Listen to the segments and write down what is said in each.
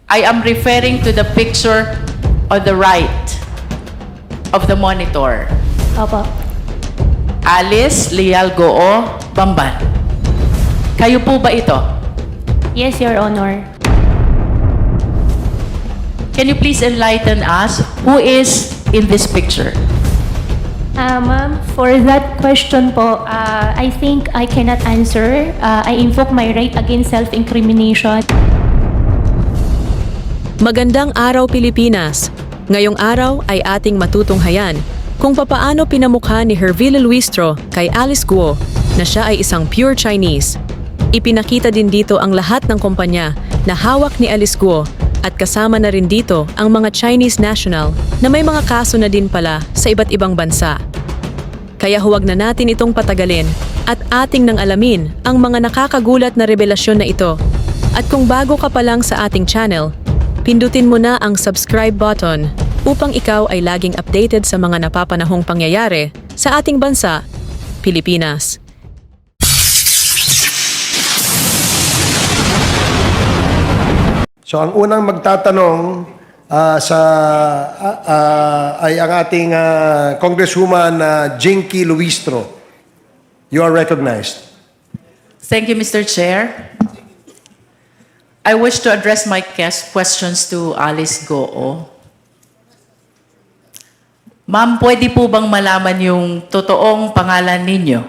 I am referring to the picture on the right of the monitor. Opo. Alice Leal Goo Bamban. Kayo po ba ito? Yes, Your Honor. Can you please enlighten us who is in this picture? Ma'am, for that question po, I think I cannot answer. I invoke my right against self-incrimination. Magandang araw Pilipinas! Ngayong araw ay ating matutunghayan kung papaano pinamukha ni Hervila Luistro kay Alice Guo na siya ay isang pure Chinese. Ipinakita din dito ang lahat ng kumpanya na hawak ni Alice Guo at kasama na rin dito ang mga Chinese national na may mga kaso na din pala sa iba't ibang bansa. Kaya huwag na natin itong patagalin at ating nang alamin ang mga nakakagulat na revelasyon na ito. At kung bago ka pa lang sa ating channel, pindutin mo na ang subscribe button upang ikaw ay laging updated sa mga napapanahong pangyayari sa ating bansa, Pilipinas. So ang unang magtatanong ay ang ating Congresswoman Jinky Luistro. You are recognized. Thank you, Mr. Chair. I wish to address my questions to Alice Goo. Ma'am, pwede po bang malaman yung totoong pangalan ninyo?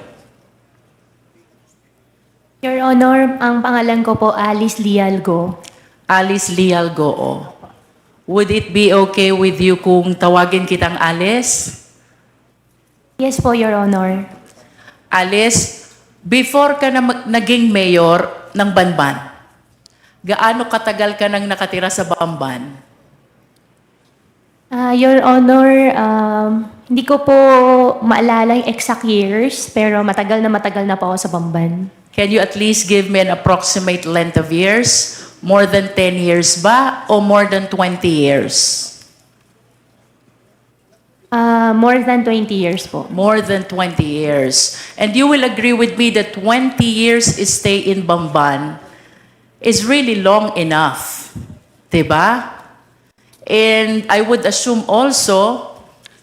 Your Honor, ang pangalan ko po Alice Leal Goo. Alice Leal Goo. Would it be okay with you kung tawagin kitang Alice? Yes po, Your Honor. Alice, before ka na naging mayor ng Banban, gaano katagal ka nang nakatira sa Bamban? Your Honor, hindi ko po maalala yung exact years, pero matagal na po ako sa Bamban. Can you at least give me an approximate length of years? More than 10 years ba o more than 20 years? More than 20 years po. More than 20 years. And you will agree with me that 20 years stay in Bamban is really long enough. Diba? And I would assume also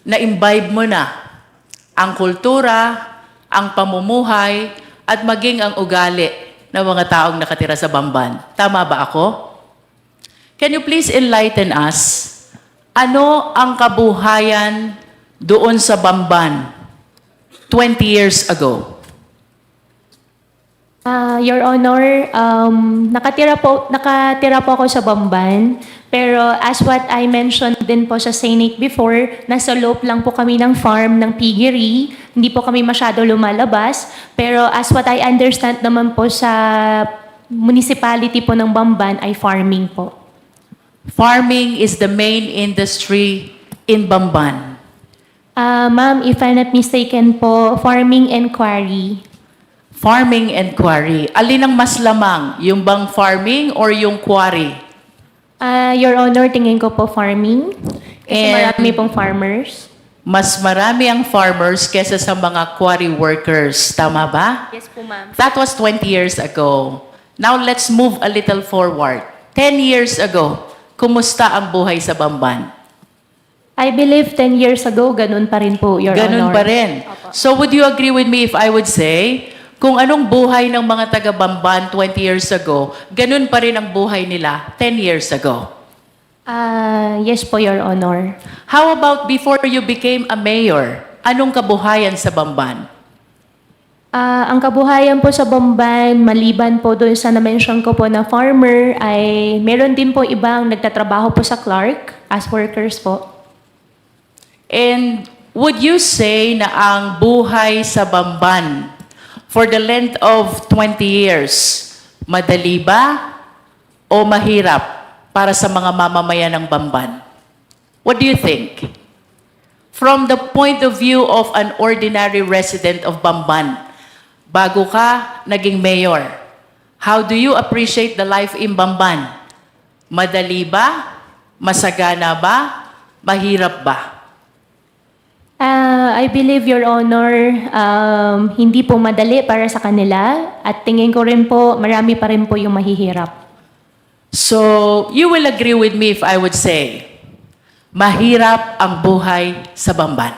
na imbibe mo na ang kultura, ang pamumuhay, at maging ang ugali ng mga taong nakatira sa Bamban. Tama ba ako? Can you please enlighten us? Ano ang kabuhayan doon sa Bamban 20 years ago? Your Honor, nakatira po ako sa Bamban, pero as what I mentioned din po sa Senate before, nasa loob lang po kami ng farm ng piggery, hindi po kami masyado lumalabas, pero as what I understand naman po sa municipality po ng Bamban ay farming po. Farming is the main industry in Bamban. Ma'am, if I'm not mistaken po, farming and quarry. Farming and quarry. Alin ang mas lamang? Yung bang farming or yung quarry? Your Honor, tingin ko po farming. Kasi And- marami pong farmers. Mas marami ang farmers kesa sa mga quarry workers. Tama ba? Yes po, ma'am. That was 20 years ago. Now let's move a little forward. 10 years ago, kumusta ang buhay sa Bamban? I believe 10 years ago, ganun pa rin po, Your Ganun Honor. pa rin. So would you agree with me if I would say, kung anong buhay ng mga taga-Bamban 20 years ago, ganun pa rin ang buhay nila 10 years ago? Yes po, Your Honor. How about before you became a mayor? Anong kabuhayan sa Bamban? Ang kabuhayan po sa Bamban, maliban po doon sa na-mention ko po na farmer, ay meron din po ibang nagtatrabaho po sa Clark as workers po. And would you say na ang buhay sa Bamban for the length of 20 years, madali ba o mahirap para sa mga mamamayan ng Bamban? What do you think? From the point of view of an ordinary resident of Bamban, bago ka naging mayor, how do you appreciate the life in Bamban? Madali ba? Masagana ba? Mahirap ba? I believe, Your Honor, hindi po madali para sa kanila at tingin ko rin po, marami pa rin po yung mahihirap. So, you will agree with me if I would say, mahirap ang buhay sa Bamban.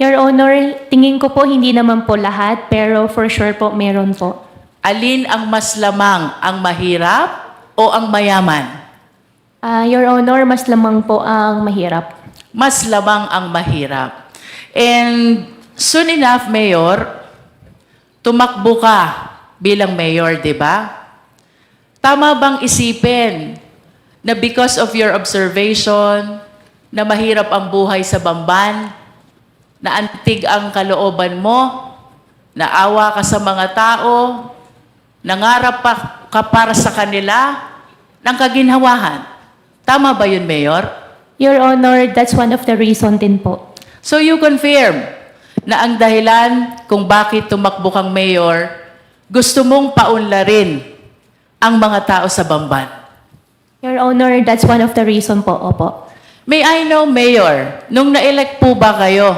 Your Honor, tingin ko po hindi naman po lahat, pero for sure po meron po. Alin ang mas lamang, ang mahirap o ang mayaman? Your Honor, mas lamang po ang mahirap. Mas lamang ang mahirap. And soon enough, Mayor, tumakbo ka bilang mayor, di ba? Tama bang isipin na because of your observation, na mahirap ang buhay sa Bamban, na antig ang kalooban mo, naawa ka sa mga tao, nangarap ka para sa kanila, ng kaginhawahan. Tama ba yun, Mayor? Your Honor, that's one of the reason din po. So you confirm na ang dahilan kung bakit tumakbo kang mayor, gusto mong paunlarin ang mga tao sa Bamban. Your Honor, that's one of the reason po, opo. May I know, Mayor, nung na-elect po ba kayo,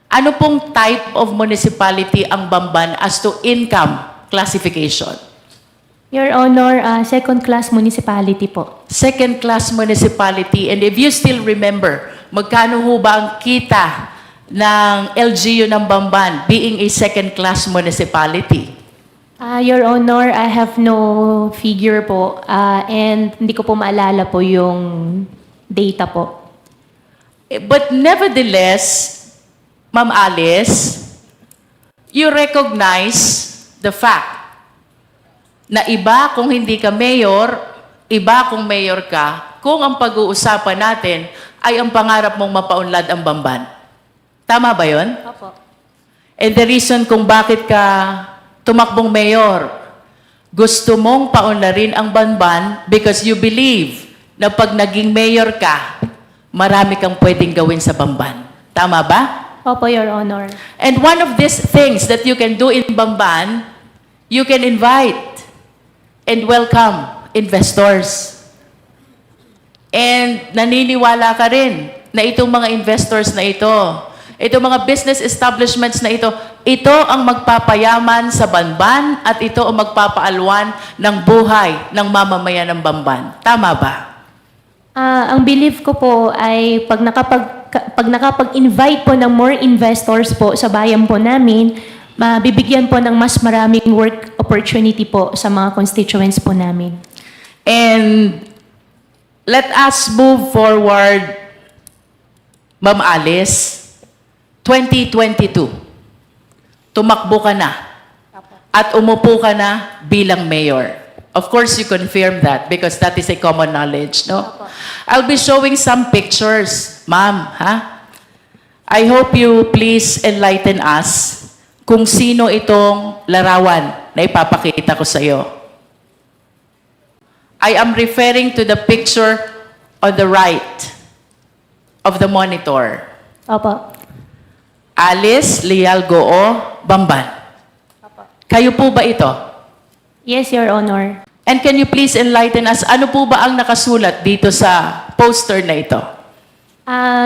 ano pong type of municipality ang Bamban as to income classification? Your Honor, second-class municipality po. Second-class municipality. And if you still remember, magkano ho ba ang kita ng LGU ng Bamban being a second-class municipality? Your Honor, I have no figure po and hindi ko po maalala po yung data po. But nevertheless, Ma'am Alice, you recognize the fact na iba kung hindi ka mayor, iba kung mayor ka, kung ang pag-uusapan natin ay ang pangarap mong mapaunlad ang Bamban. Tama ba yun? Opo. And the reason kung bakit ka tumakbong mayor, gusto mong paunlarin ang Bamban because you believe na pag naging mayor ka, marami kang pwedeng gawin sa Bamban. Tama ba? Opo, Your Honor. And one of these things that you can do in Bamban, you can invite and welcome investors. And naniniwala ka rin na itong mga investors na ito, itong mga business establishments na ito ang magpapayaman sa Bamban at ito ang magpapaalwan ng buhay ng mamamayan ng Bamban. Tama ba? Ang belief ko po ay pag nakapag-invite po ng more investors po sa bayan po namin, mabibigyan po ng mas maraming work opportunity po sa mga constituents po namin. And let us move forward, Ma'am Alice, 2022. Tumakbo ka na at umupo ka na bilang mayor. Of course, you confirm that because that is a common knowledge, no? I'll be showing some pictures, ma'am, ha? I hope you please enlighten us kung sino itong larawan na ipapakita ko sa iyo. I am referring to the picture on the right of the monitor. Opo. Alice Leal Goo Bamban. Kayo po ba ito? Yes, Your Honor. And can you please enlighten us, ano po ba ang nakasulat dito sa poster na ito?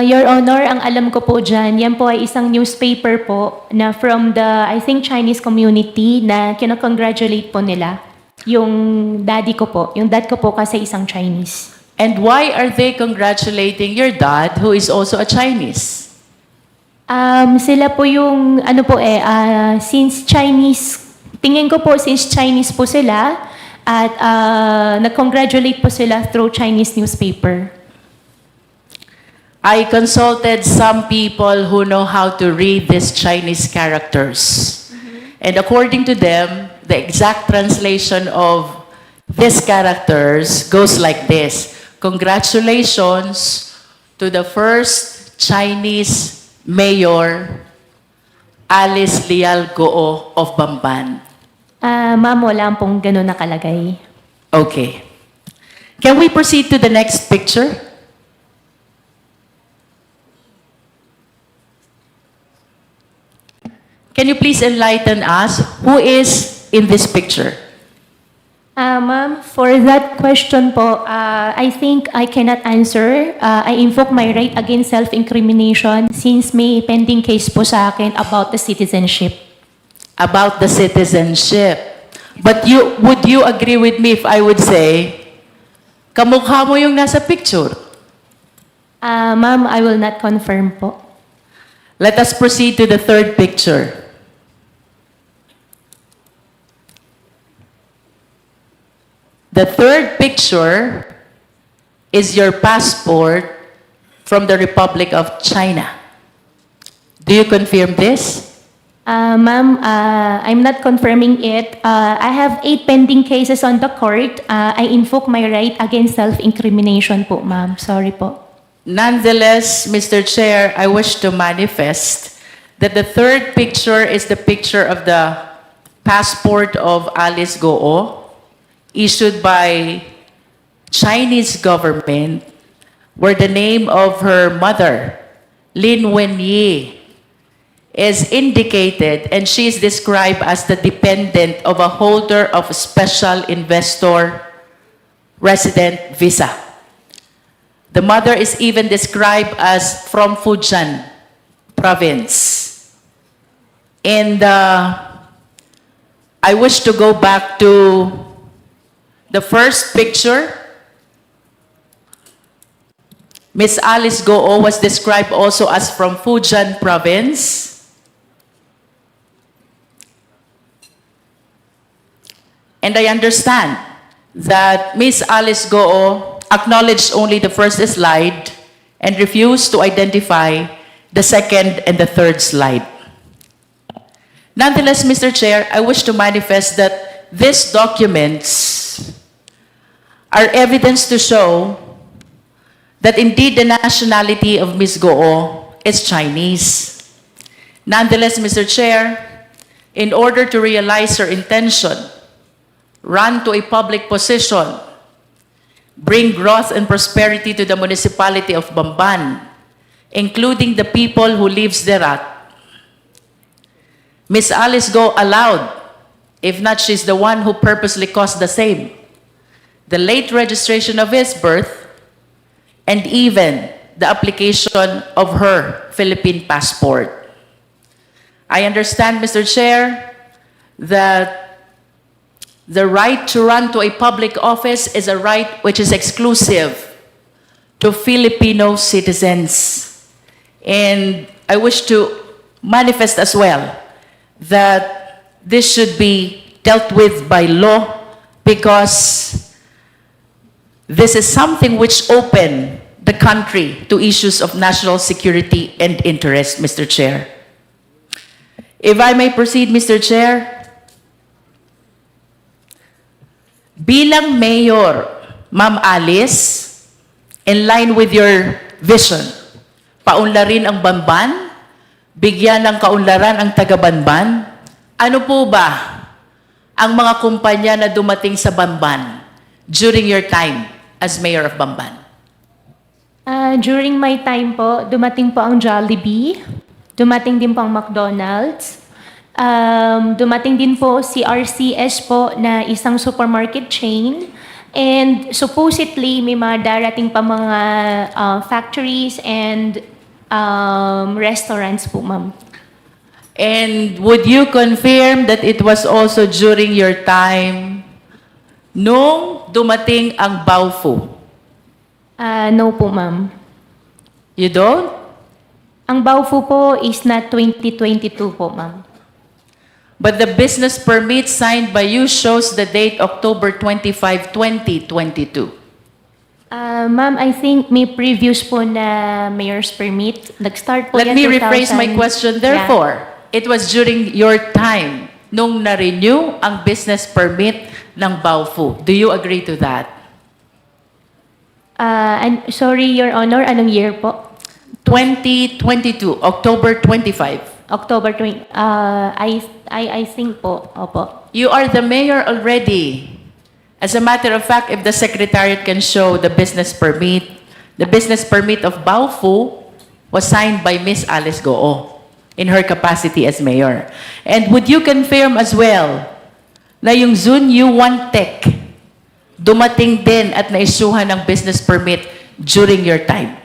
Your Honor, ang alam ko po dyan, yan po ay isang newspaper po na from the, I think, Chinese community na kinakongratulate po nila. Yung daddy ko po. Yung dad ko po kasi isang Chinese. And why are they congratulating your dad who is also a Chinese? Sila po yung, since Chinese, tingin ko po since Chinese po sila, at nag-congratulate po sila through Chinese newspaper. I consulted some people who know how to read these Chinese characters. And according to them, the exact translation of these characters goes like this. Congratulations to the first Chinese mayor, Alice Leal Goo of Bamban. Ma'am, wala pong ganun nakalagay. Okay. Can we proceed to the next picture? Can you please enlighten us who is in this picture? Ma'am, for that question po, I think I cannot answer. I invoke my right against self-incrimination since may pending case po sa akin about the citizenship. About the citizenship. But would you agree with me if I would say, kamukha mo yung nasa picture? Ma'am, I will not confirm po. Let us proceed to the third picture. The third picture is your passport from the Republic of China. Do you confirm this? Ma'am, I'm not confirming it. I have 8 pending cases on the court. I invoke my right against self-incrimination po, ma'am. Sorry po. Nonetheless, Mr. Chair, I wish to manifest that the third picture is the picture of the passport of Alice Goo, issued by Chinese government, where the name of her mother, Lin Wenyi, is indicated, and she is described as the dependent of a holder of a special investor resident visa. The mother is even described as from Fujian province. And I wish to go back to the first picture. Miss Alice Goo was described also as from Fujian province. And I understand that Miss Alice Goo acknowledged only the first slide and refused to identify the second and the third slide. Nonetheless, Mr. Chair, I wish to manifest that these documents are evidence to show that indeed the nationality of Ms. Goo is Chinese. Nonetheless, Mr. Chair, in order to realize her intention, run to a public position, bring growth and prosperity to the municipality of Bamban, including the people who lives thereat, Miss Alice Goo allowed, if not she's the one who purposely caused the same, the late registration of his birth, and even the application of her Philippine passport. I understand, Mr. Chair, that the right to run to a public office is a right which is exclusive to Filipino citizens. And I wish to manifest as well that this should be dealt with by law, because this is something which open the country to issues of national security and interest, Mr. Chair. If I may proceed, Mr. Chair, bilang mayor, Ma'am Alice, in line with your vision, paunlarin ang Bamban, bigyan ng kaunlaran ang taga-Bamban. Ano po ba ang mga kumpanya na dumating sa Bamban during your time as mayor of Bamban? During my time po, dumating po ang Jollibee, dumating din po ang McDonald's, dumating din po si RCS po na isang supermarket chain, and supposedly may mga darating pa mga factories and restaurants po, ma'am. And would you confirm that it was also during your time nung dumating ang Baofu? No po, ma'am. You don't? Ang Baofu po is na 2022 po, ma'am. But the business permit signed by you shows the date October 25, 2022. Ma'am, I think may previous po na mayor's permit. Nag-start po Let yan me rephrase 2000. my question. Yeah. Therefore, it was during your time nung na-renew ang business permit ng Baofu. Do you agree to that? Sorry, Your Honor, anong year po? 2022, October 25. October 20. I think po. Opo. You are the mayor already. As a matter of fact, if the secretariat can show the business permit of Baofu was signed by Miss Alice Goo in her capacity as mayor. And would you confirm as well na yung Zunyu One Tech dumating din at naisuhan ng business permit during your time?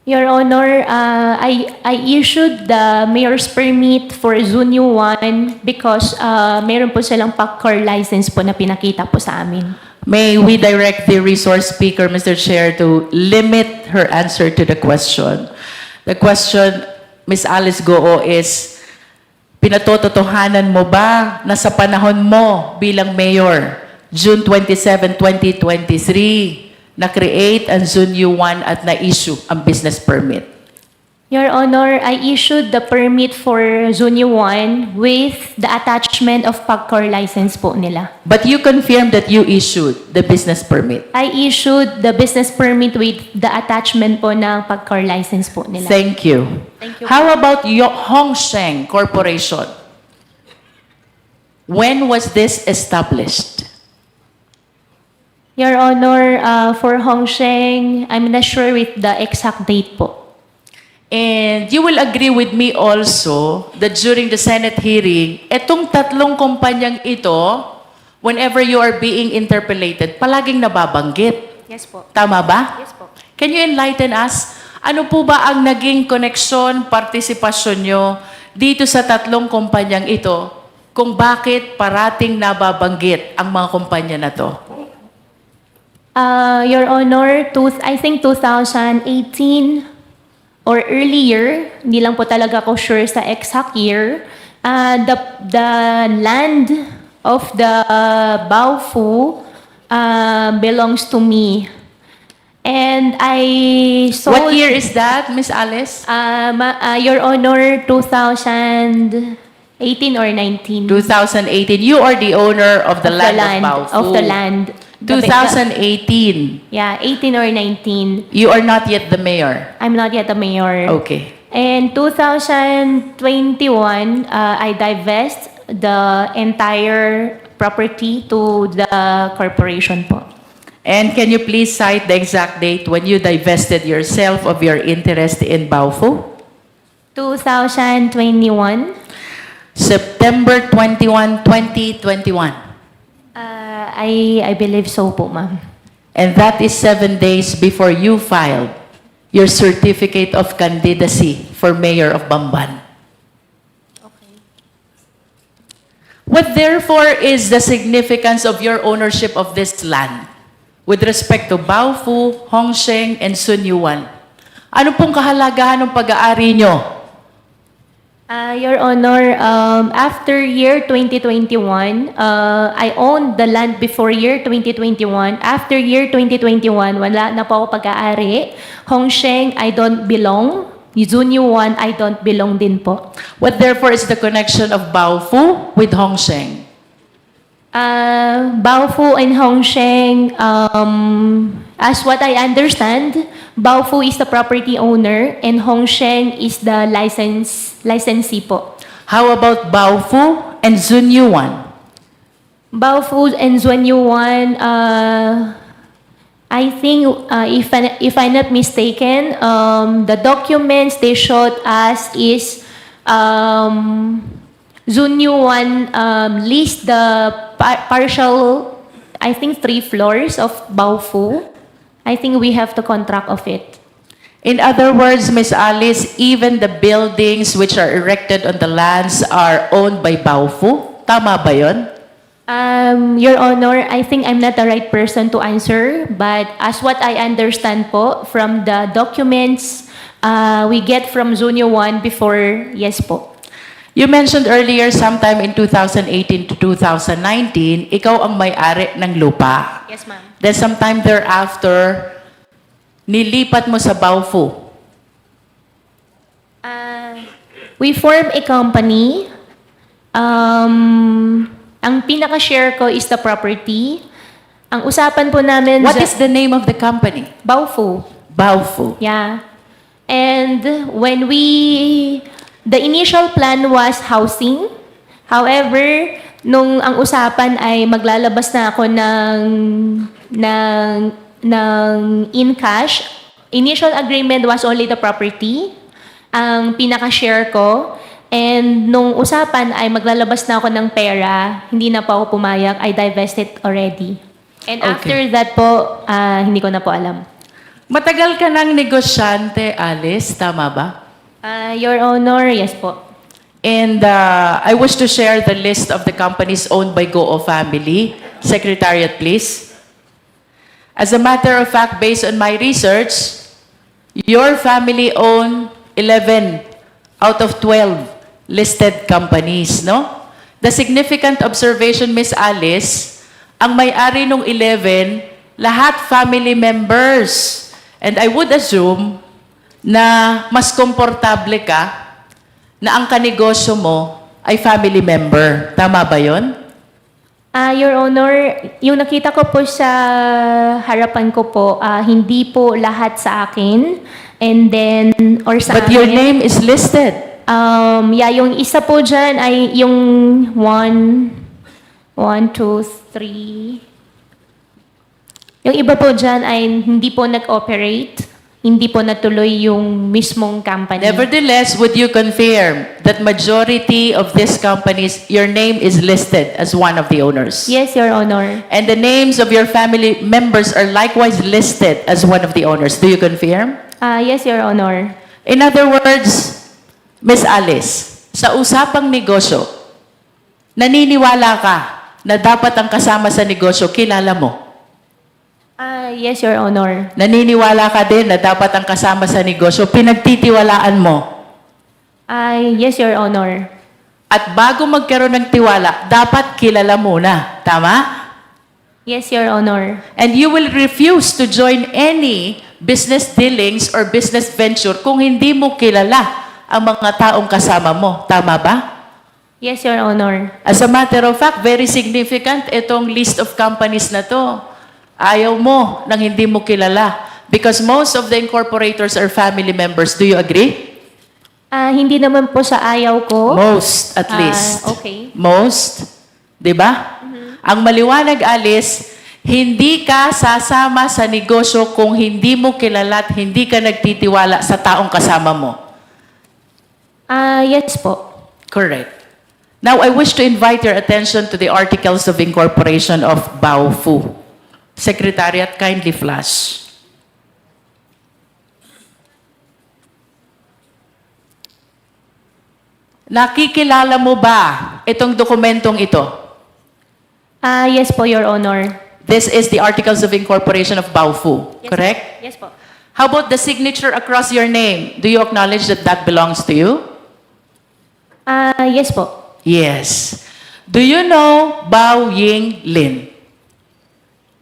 Your Honor, I issued the mayor's permit for Zunyu 1 because meron po silang PACCOR license po na pinakita po sa amin. May we direct the resource speaker, Mr. Chair, to limit her answer to the question. The question, Ms. Alice Goo, is, pinatototohanan mo ba na sa panahon mo bilang mayor, June 27, 2023, na-create ang Zunyu 1 at na-issue ang business permit? Your Honor, I issued the permit for Zunyu 1 with the attachment of PACCOR license po nila. But you confirmed that you issued the business permit. I issued the business permit with the attachment po ng PACCOR license po nila. Thank you. Thank you. How about Hongsheng Corporation? When was this established? Your Honor, for Hongsheng, I'm not sure with the exact date po. And you will agree with me also that during the Senate hearing, etong tatlong kumpanyang ito, whenever you are being interpellated, palaging nababanggit. Yes po. Tama ba? Yes po. Can you enlighten us? Ano po ba ang naging koneksyon, partisipasyon nyo dito sa tatlong kumpanyang ito kung bakit parating nababanggit ang mga kumpanya na to? Your Honor, I think 2018 or earlier, hindi lang po talaga ako sure sa exact year, the land of the Baofu belongs to me. And I sold... What year is that, Miss Alice? Your Honor, 2018 or 19. 2018. You are the owner of the land of Baofu. Of the land. 2018. Yeah, 18 or 19. You are not yet the mayor. I'm not yet a mayor. Okay. In 2021, I divest the entire property to the corporation po. And can you please cite the exact date when you divested yourself of your interest in Baofu? 2021. September 21, 2021. I believe so po, ma'am. And that is 7 days before you filed your certificate of candidacy for mayor of Bamban. Okay. What therefore is the significance of your ownership of this land with respect to Baofu, Hongsheng, and Sunyuan? Ano pong kahalagahan ng pag-aari nyo? Your Honor, after year 2021, I owned the land before year 2021. After year 2021, wala na po ako pag-aari. Hongsheng, I don't belong. Zunyu 1, I don't belong din po. What therefore is the connection of Baofu with Hongsheng? Baofu and Hongsheng, as what I understand, Baofu is the property owner and Hongsheng is the licensee po. How about Baofu and Zunyuan? Baofu and Zuanyuan, I think, if I'm not mistaken, the documents they showed us is Zunyuan leased the partial, I think 3 floors of Baofu. I think we have the contract of it. In other words, Ms. Alice, even the buildings which are erected on the lands are owned by Baofu? Tama ba yun? Your Honor, I think I'm not the right person to answer, but as what I understand po from the documents we get from Zunyu 1 before, yes po. You mentioned earlier sometime in 2018 to 2019, ikaw ang may-ari ng lupa. Yes, ma'am. Then sometime thereafter, nilipat mo sa Baofu. We form a company. Ang pinaka-share ko is the property. Ang usapan po namin... What is the name of the company? Baofu. Baofu. Yeah. And when the initial plan was housing. However, nung ang usapan ay maglalabas na ako ng in cash, initial agreement was only the property, ang pinaka-share ko. And nung usapan ay maglalabas na ako ng pera, hindi na po ako pumayag, I divested already. And Okay. after that po, hindi ko na po alam. Matagal ka ng negosyante, Alice, tama ba? Your Honor, yes po. And I wish to share the list of the companies owned by Goo family. Secretariat, please. As a matter of fact, based on my research, your family owned 11 out of 12 listed companies, no? The significant observation, Miss Alice, ang may-ari nung 11, lahat family members. And I would assume na mas komportable ka na ang kanegosyo mo ay family member. Tama ba yon? Your Honor, yung nakita ko po sa harapan ko po, hindi po lahat sa akin. And then, or sa But your amin. name is listed. Yeah, yung isa po dyan ay yung 1, 2, 3. Yung iba po dyan ay hindi po nag-operate, hindi po natuloy yung mismong company. Nevertheless, would you confirm that majority of these companies, your name is listed as one of the owners? Yes, Your Honor. And the names of your family members are likewise listed as one of the owners. Do you confirm? Yes, Your Honor. In other words, Miss Alice, sa usapang negosyo, naniniwala ka na dapat ang kasama sa negosyo, kilala mo? Yes, Your Honor. Naniniwala ka din na dapat ang kasama sa negosyo, pinagtitiwalaan mo? Yes, Your Honor. At bago magkaroon ng tiwala, dapat kilala muna. Tama? Yes, Your Honor. And you will refuse to join any business dealings or business venture kung hindi mo kilala ang mga taong kasama mo. Tama ba? Yes, Your Honor. As a matter of fact, very significant itong list of companies na to. Ayaw mo nang hindi mo kilala. Because most of the incorporators are family members. Do you agree? Hindi naman po sa ayaw ko. Most, at least. Okay. Most. Di ba? Ang maliwanag, Alice, hindi ka sasama sa negosyo kung hindi mo kilala at hindi ka nagtitiwala sa taong kasama mo. Yes po. Correct. Now, I wish to invite your attention to the Articles of Incorporation of Baofu. Secretariat, kindly flash. Nakikilala mo ba itong dokumentong ito? Yes po, Your Honor. This is the Articles of Incorporation of Baofu, Yes, correct? Yes po. How about the signature across your name? Do you acknowledge that that belongs to you? Yes po. Yes. Do you know Bao Ying Lin?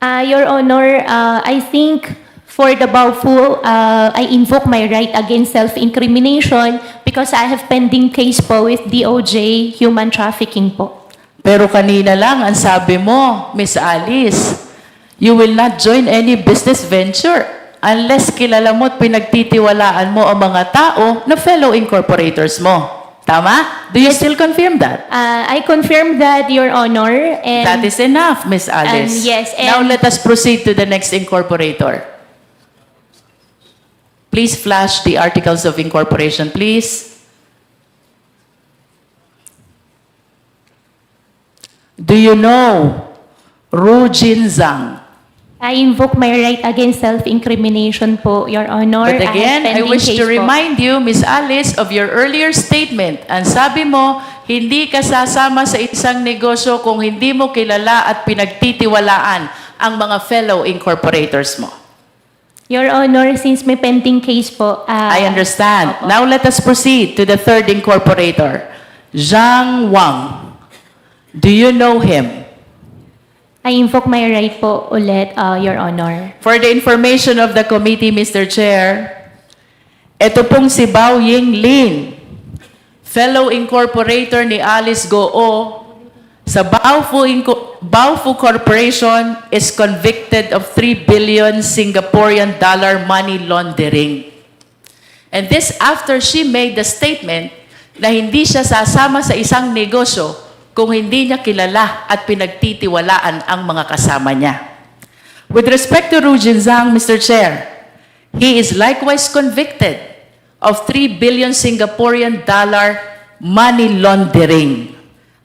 Your Honor, I think for the Baofu, I invoke my right against self-incrimination because I have pending case po with DOJ human trafficking po. Pero kanina lang, ang sabi mo, Miss Alice, you will not join any business venture unless kilala mo at pinagtitiwalaan mo ang mga tao na fellow incorporators mo. Tama? Do you still confirm that? I confirm that, Your Honor, and That is enough, Miss Alice. yes, and- Now let us proceed to the next incorporator. Please flash the Articles of Incorporation, please. Do you know Ru Jin Zhang? I invoke my right against self-incrimination po, Your Honor. But again, I have pending wish case to po. remind you, Miss Alice, of your earlier statement. Ang sabi mo, hindi ka sasama sa isang negosyo kung hindi mo kilala at pinagtitiwalaan ang mga fellow incorporators mo. Your Honor, since may pending case po, I understand. Opo. Now let us proceed to the third incorporator, Zhang Wang. Do you know him? I invoke my right po ulit, Your Honor. For the information of the committee, Mr. Chair, ito pong si Bao Ying Lin, fellow incorporator ni Alice Goo, sa Baofu Corporation is convicted of 3 billion Singaporean dollar money laundering. And this after she made the statement na hindi siya sasama sa isang negosyo kung hindi niya kilala at pinagtitiwalaan ang mga kasama niya. With respect to Ru Jin Zhang, Mr. Chair, he is likewise convicted of 3 billion Singaporean dollar money laundering.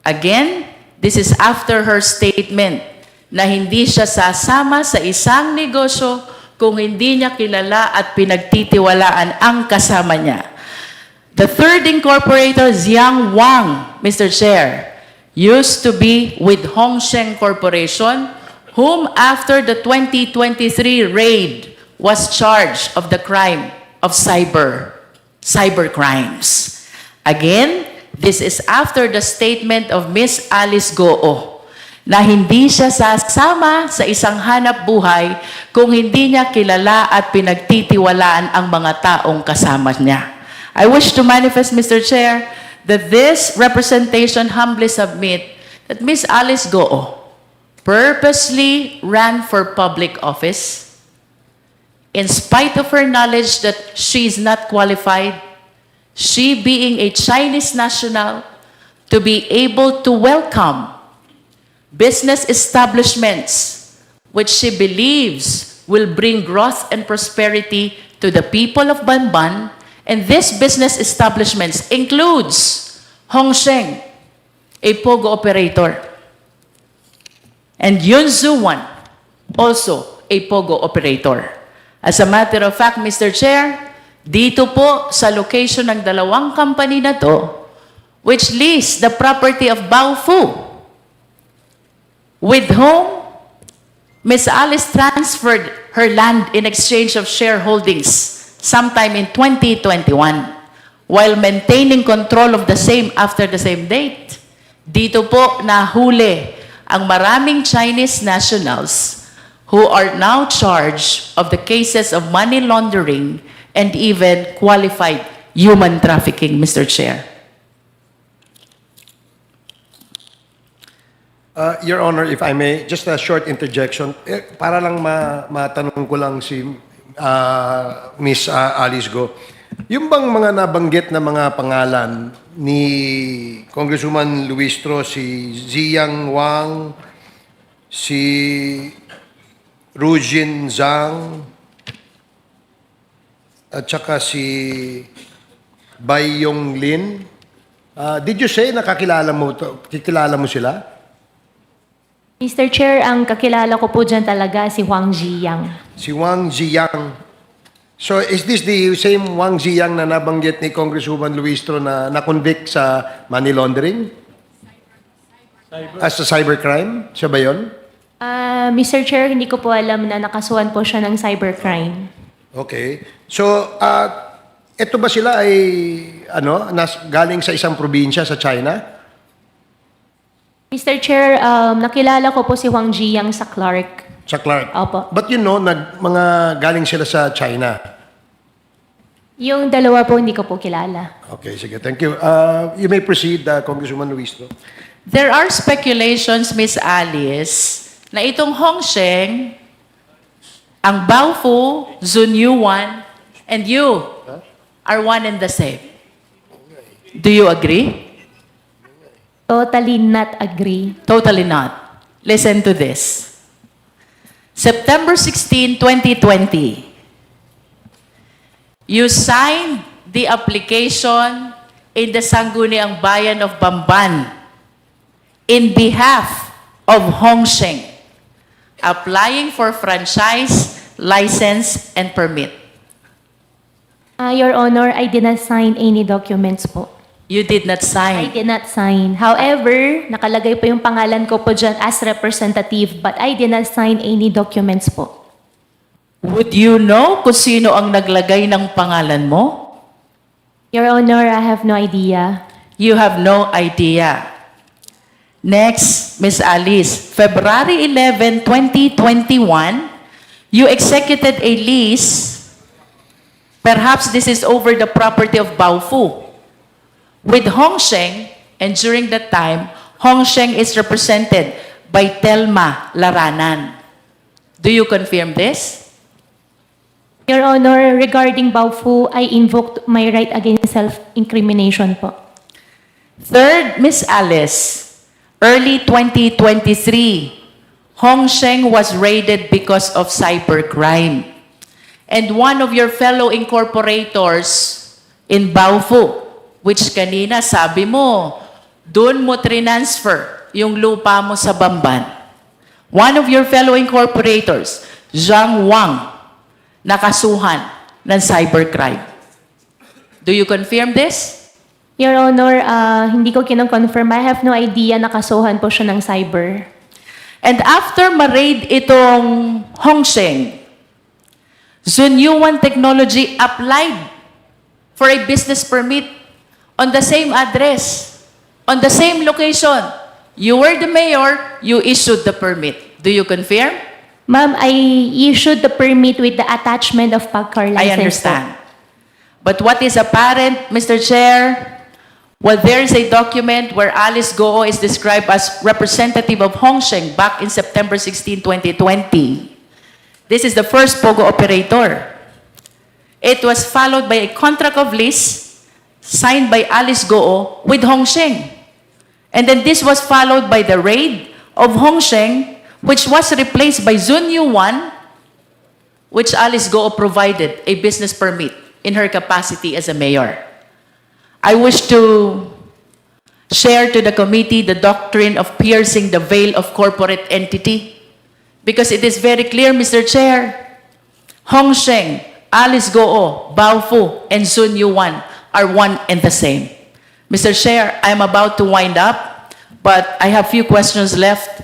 Again, this is after her statement na hindi siya sasama sa isang negosyo kung hindi niya kilala at pinagtitiwalaan ang kasama niya. The third incorporator, Jiang Wang, Mr. Chair, used to be with Hongsheng Corporation, whom after the 2023 raid was charged of the crime of cyber crimes. Again, this is after the statement of Miss Alice Goo na hindi siya sasama sa isang hanap buhay kung hindi niya kilala at pinagtitiwalaan ang mga taong kasama niya. I wish to manifest, Mr. Chair, that this representation humbly submit that Miss Alice Goo purposely ran for public office in spite of her knowledge that she is not qualified, she being a Chinese national, to be able to welcome business establishments which she believes will bring growth and prosperity to the people of Banban, and these business establishments includes Hongsheng, a POGO operator, and Yun Zuwan, also a POGO operator. As a matter of fact, Mr. Chair, dito po sa location ng dalawang company na to, which lease the property of Baofu, with whom Ms. Alice transferred her land in exchange of shareholdings sometime in 2021, while maintaining control of the same after the same date. Dito po nahuli ang maraming Chinese nationals who are now charged of the cases of money laundering and even qualified human trafficking, Mr. Chair. Your Honor, if I may, just a short interjection. Para lang matanong ko lang si Miss Alice Go. Yung bang mga nabanggit na mga pangalan ni Congresswoman Luistro, si Jiang Wang, si Rujin Zhang, at saka si Bai Yong Lin, did you say nakakilala mo sila? Mr. Chair, ang kakilala ko po dyan talaga si Wang Ziyang. Si Wang Ziyang. So, is this the same Wang Ziyang na nabanggit ni Congresswoman Luistro na na-convict sa money laundering? As a cybercrime? Siya ba yun? Mr. Chair, hindi ko po alam na nakasuhan po siya ng cybercrime. Okay. So, ito ba sila ay galing sa isang probinsya sa China? Mr. Chair, nakilala ko po si Wang Ziyang sa Clark. Sa Clark? Opo. But you know, mga galing sila sa China. Yung dalawa po hindi ko po kilala. Okay, sige. Thank you. You may proceed, Congresswoman Luistro. There are speculations, Miss Alice, na itong Hongsheng, ang Baofu, Zunyuan, and you are one and the same. Do you agree? Totally not agree. Totally not. Listen to this. September 16, 2020, you signed the application in the Sangguniang Bayan of Bamban in behalf of Hongsheng, applying for franchise, license, and permit. Your Honor, I did not sign any documents po. You did not I sign. did not sign. However, nakalagay po yung pangalan ko po dyan as representative, but I did not sign any documents po. Would you know kung sino ang naglagay ng pangalan mo? Your Honor, I have no idea. You have no idea. Next, Ms. Alice, February 11, 2021, you executed a lease. Perhaps this is over the property of Baofu with Hongsheng, and during that time, Hongsheng is represented by Telma Laranan. Do you confirm this? Your Honor, regarding Baofu, I invoked my right against self-incrimination po. Third, Ms. Alice, early 2023, Hongsheng was raided because of cybercrime. And one of your fellow incorporators in Baofu, which kanina sabi mo, doon mo transfer yung lupa mo sa Bamban. One of your fellow incorporators, Zhang Wang, nakasuhan ng cybercrime. Do you confirm this? Your Honor, hindi ko kinoconfirm. I have no idea nakasuhan po siya ng cyber. And after ma-raid itong Hongsheng, Zunyuan Technology applied for a business permit on the same address, on the same location. You were the mayor, you issued the permit. Do you confirm? Ma'am, I issued the permit with the attachment of PAGCOR license. I understand. But what is apparent, Mr. Chair, well, there is a document where Alice Goo is described as representative of Hongsheng back in September 16, 2020. This is the first POGO operator. It was followed by a contract of lease signed by Alice Goo with Hongsheng. And then this was followed by the raid of Hongsheng, which was replaced by Zunyuan, which Alice Goo provided a business permit in her capacity as a mayor. I wish to share to the committee the doctrine of piercing the veil of corporate entity, because it is very clear, Mr. Chair, Hongsheng, Alice Goo, Baofu, and Sun Yuan are one and the same. Mr. Chair, I'm about to wind up, but I have few questions left.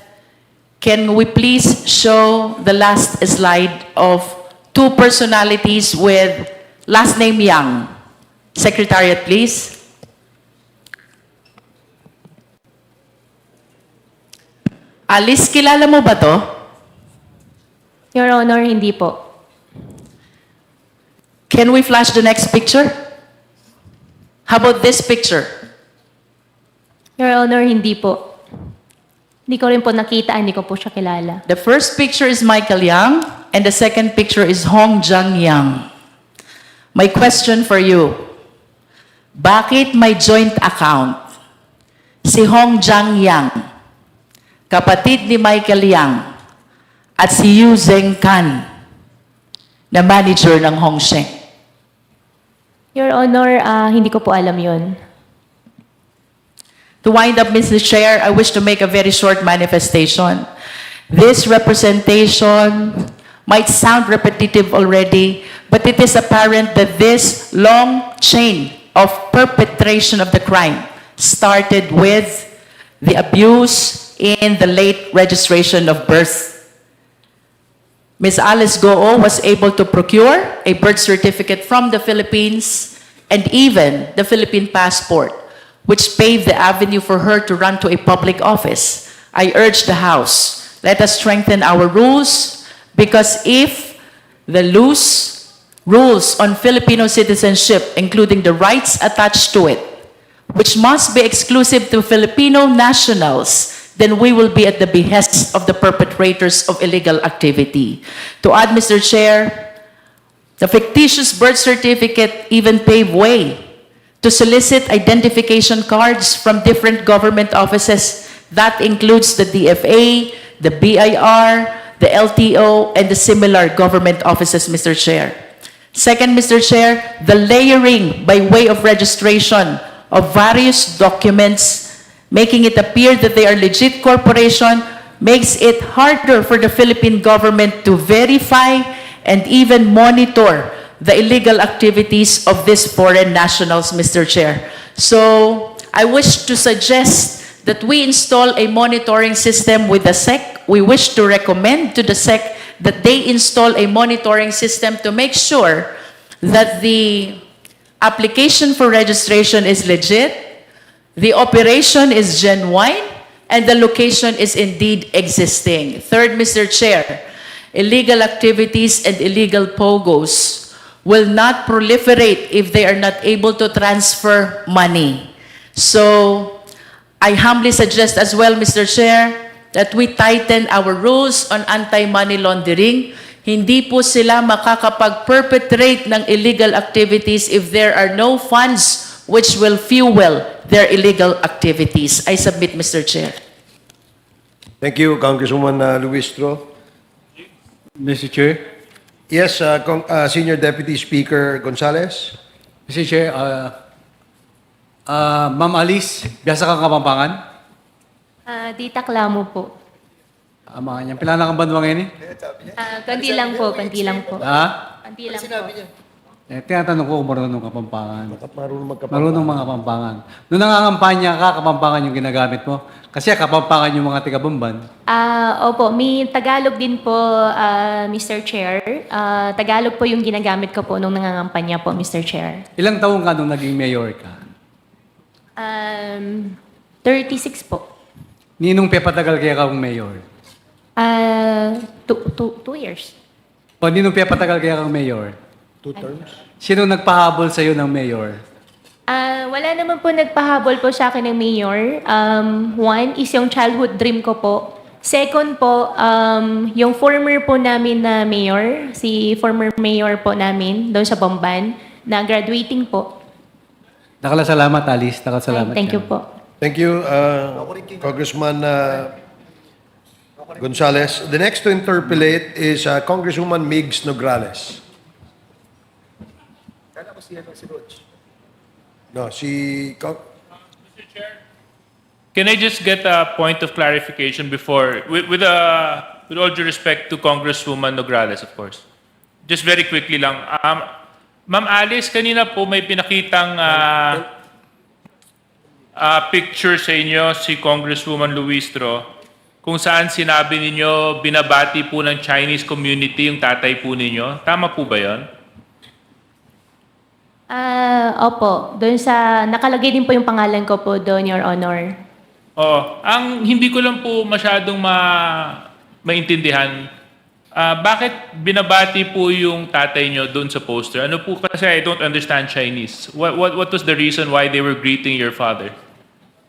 Can we please show the last slide of two personalities with last name Yang? Secretariat, please. Alice, kilala mo ba to? Your Honor, hindi po. Can we flash the next picture? How about this picture? Your Honor, hindi po. Hindi ko rin po nakita, hindi ko po siya kilala. The first picture is Michael Yang, and the second picture is Hong Jiang Yang. My question for you, bakit may joint account si Hong Jiang Yang, kapatid ni Michael Yang, at si Yu Zhengkan, na manager ng Hongsheng? Your Honor, hindi ko po alam yun. To wind up, Mr. Chair, I wish to make a very short manifestation. This representation might sound repetitive already, but it is apparent that this long chain of perpetration of the crime started with the abuse in the late registration of birth. Ms. Alice Goo was able to procure a birth certificate from the Philippines and even the Philippine passport, which paved the avenue for her to run to a public office. I urge the House, let us strengthen our rules, because if the loose rules on Filipino citizenship, including the rights attached to it, which must be exclusive to Filipino nationals, then we will be at the behest of the perpetrators of illegal activity. To add, Mr. Chair, the fictitious birth certificate even paved way to solicit identification cards from different government offices. That includes the DFA, the BIR, the LTO, and the similar government offices, Mr. Chair. Second, Mr. Chair, the layering by way of registration of various documents, making it appear that they are legit corporation, makes it harder for the Philippine government to verify and even monitor the illegal activities of these foreign nationals, Mr. Chair. So I wish to suggest that we install a monitoring system with the SEC. We wish to recommend to the SEC that they install a monitoring system to make sure that the application for registration is legit, the operation is genuine, and the location is indeed existing. Third, Mr. Chair, illegal activities and illegal POGOs will not proliferate if they are not able to transfer money. So, I humbly suggest as well, Mr. Chair, that we tighten our rules on anti-money laundering. Hindi po sila makakapag-perpetrate ng illegal activities if there are no funds which will fuel their illegal activities. I submit, Mr. Chair. Thank you, Congresswoman Luistro. Mr. Chair, Yes, Senior Deputy Speaker Gonzales. Mr. Chair, Ma'am Alice, biyasa kang Kapampangan? Di Taklamo po. Mga niyan, pila na kang banwa ngayon eh? Kanti lang po, kanti lang po. Ha? Konti lang po. Tinatanong ko kung marunong Kapampangan. Dapat marunong magkapampangan. Marunong mga Kapampangan. Noong nangangampanya ka, Kapampangan yung ginagamit mo. Kasi Kapampangan yung mga taga-Bamban. Opo, may Tagalog din po, Mr. Chair. Tagalog po yung ginagamit ko po nung nangangampanya po, Mr. Chair. Ilang taong ka nung naging mayor ka? 36 po. Ninong pepatagal kaya ka mayor? 2 years. O ninong pepatagal kaya kang mayor? 2 terms? Sino nagpahabol sa'yo ng mayor? Wala naman po nagpahabol po sa akin ng mayor. One is yung childhood dream ko po. Second po, yung former po namin na mayor, si former mayor po namin doon sa Bamban, na graduating po. Nakalasalamat, Alice. Nakalasalamat. Thank you ka. po. Thank you, Congressman Gonzales. The next to interpellate is Congresswoman Migs Nograles. No, Can I just get a point of clarification before, with all due respect to Congresswoman Nograles, of course. Just very quickly lang. Ma'am Alice, kanina po may pinakitang picture sa inyo si Congresswoman Luistro kung saan sinabi ninyo binabati po ng Chinese community yung tatay po ninyo. Tama po ba yon? Opo, doon sa, nakalagay din po yung pangalan ko po doon, Your Honor. Oo. Ang hindi ko lang po masyadong maintindihan, bakit binabati po yung tatay nyo doon sa poster? Ano po, kasi I don't understand Chinese. What was the reason why they were greeting your father?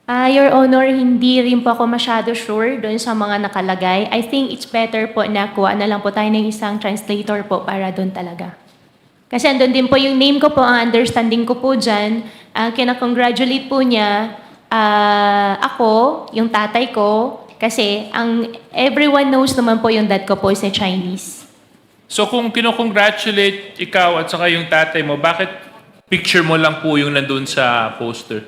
Your Honor, hindi rin po ako masyado sure doon sa mga nakalagay. I think it's better po na kuha na lang po tayo ng isang translator po para doon talaga. Kasi andun din po yung name ko po, ang understanding ko po dyan. Kina-congratulate po niya ako, yung tatay ko, kasi everyone knows naman po yung dad ko po is a Chinese. So kung kinocongratulate ikaw at saka yung tatay mo, bakit picture mo lang po yung nandun sa poster?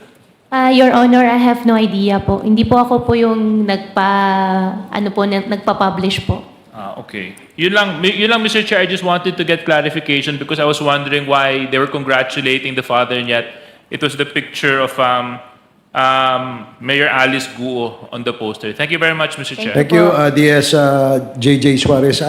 Your Honor, I have no idea po. Hindi po ako po yung nagpa-publish po. Okay. Yun lang, Mr. Chair, I just wanted to get clarification because I was wondering why they were congratulating the father and yet it was the picture of Mayor Alice Guo on the poster. Thank you very much, Mr. Chair. Thank you, DS JJ Suarez.